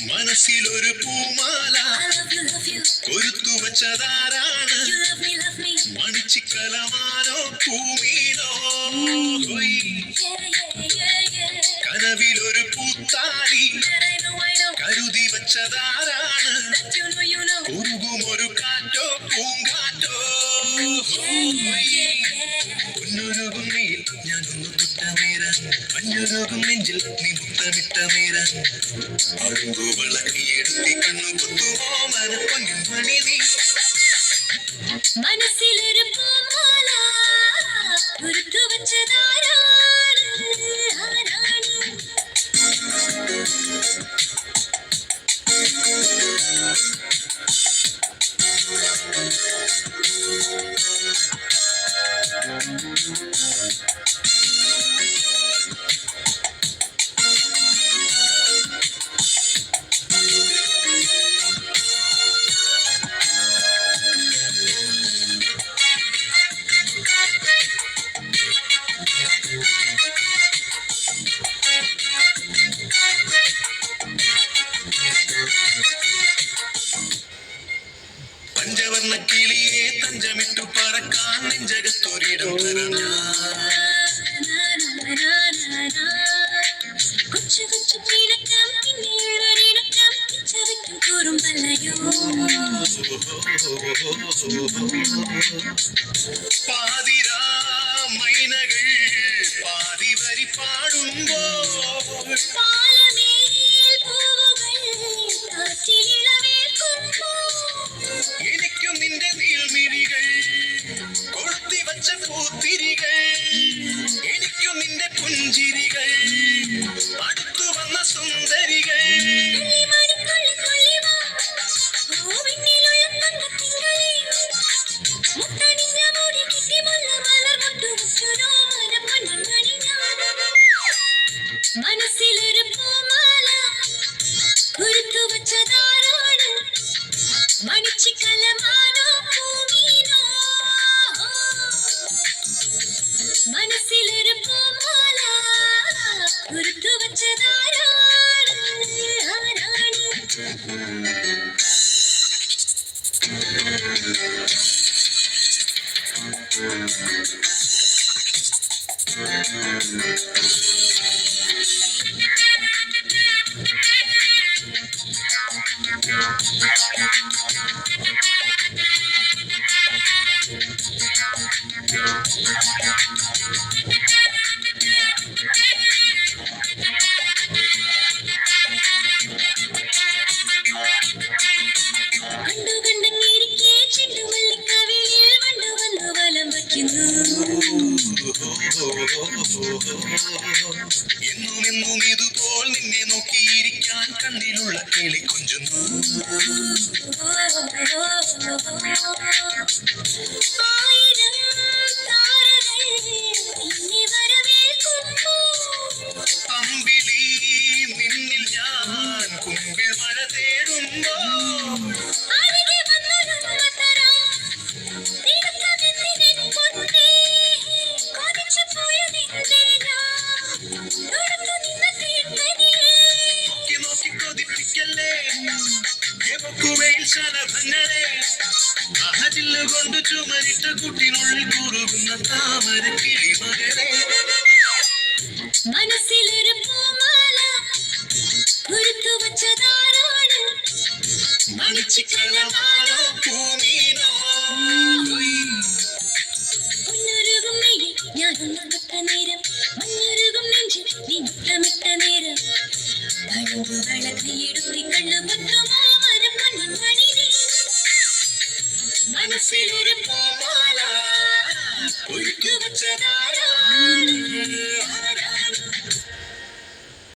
മനസ്സിലൊരു പൂമാല കൊരുത്തു വച്ചതാരാണ്? മണിച്ചിക്കലമാനോ പൂമീനോ? കനവിലൊരു പൂത്താടി കരുതി വച്ചതാരാണ്? കുറുകുമൊരു കാറ്റോ പൂങ്കാറ്റോ? പൊന്നൊരുകും നീൽ ഞാനൊന്നു തൊട്ടമേരാൻ, മഞ്ഞൊരുകും നെഞ്ചിൽ നീ മുത്തമിട്ടമേരാൻ, അഴുകുവളക്കിയെടുത്തി കണ്ണു കുത്തുമോ മനപ്പൊന്നിൻ മണി നീ. മനസ്സിലൊരു പൂമാല കുരുത്തു വച്ചതാരാണ്? പഞ്ചവർണ്ണ കിളിയെ തഞ്ചമിട്ടു പറക്കാൻ നെഞ്ചകത്തൊരിടം തരാം കൊച്ചു കൊച്ചു പിണക്കം പിന്നെയുള്ളൊരിണക്കം ചവയ്ക്കും കുറുമ്പല്ലയോ. പാതിരാ മൈനകൾ പാതി വരി പാടുമ്പോൾ പാലമേൽ പൂവുകൾ കാറ്റിലിളവേൽക്കുമ്പോൾ എനിക്കും നിന്റെ നീൾമിഴികൾ കൊളുത്തി വച്ച പൂത്തിരികൾ, എനിക്കും നിന്റെ പുഞ്ചിരികൾ അടുത്തു വന്ന സുന്ദരികൾ. മനസ്സിലൊരു പൂമാല കുരുത്തു വച്ചതാരാണ്? മണിച്ചിക്കലമാനോ പൂമീനോ? മനസ്സിലൊരു പൂമാല കുരുത്തു വച്ചതാരാണ്? കണ്ടുകണ്ടങ്ങിരിക്കെ ചെണ്ടുമല്ലിക്കവിളിൽ വണ്ടു വന്നു വലം വയ്ക്കുന്നു. എന്നുമെന്നും ഇതുപോൽ നിന്നെ നോക്കിയിരിക്കാൻ കണ്ണിലുള്ള കിളി കൊഞ്ചുന്നു. ആയിരം താരകൾ നിന്നെ വരവേൽക്കുമ്പോൾ അമ്പിളി നിന്നിൽ ഞാൻ കുമ്പിൾ മഴ തേടുമ്പോൾ അരികെ വന്നൊരുമ്മ തരാം നിനക്കതെന്തിനെ പൊന്നേ. കൊതിച്ചു പോയതിന്റെ ഞാൻ തൊടുത്തു നിന്ന തീർക്കനിയേ. നോക്കി നോക്കി കൊതിപ്പിക്കല്ലേ എവക്കുവയിൽ ശലഭങ്ങളെ, അഹജില് കൊണ്ട് ചുമരിട്ട കുട്ടിനുള്ളിൽ കുറുകുന്ന താമര കിളിമകളെ. മനസ്സിലൊരു പൂമാല കുരുത്തു വച്ചതാരാണ്? മണിച്ചിക്കലമാനോ പൂമീനോ? പൊന്നൊരുകും മെയ്യിൽ ഞാനൊന്നു തൊട്ട നേരം, മഞ്ഞൊരുകും നെഞ്ചിൽ നീ മുത്തമിട്ട നേരം, അഴുകുവളക്കിയെടുത്തി കണ്ണു കുത്തുമോ മനപ്പൊന്നിൻ മണി നീ. മനസ്സിലൊരു പൂമാല ഒരുക്കി വച്ചതാരാണ്?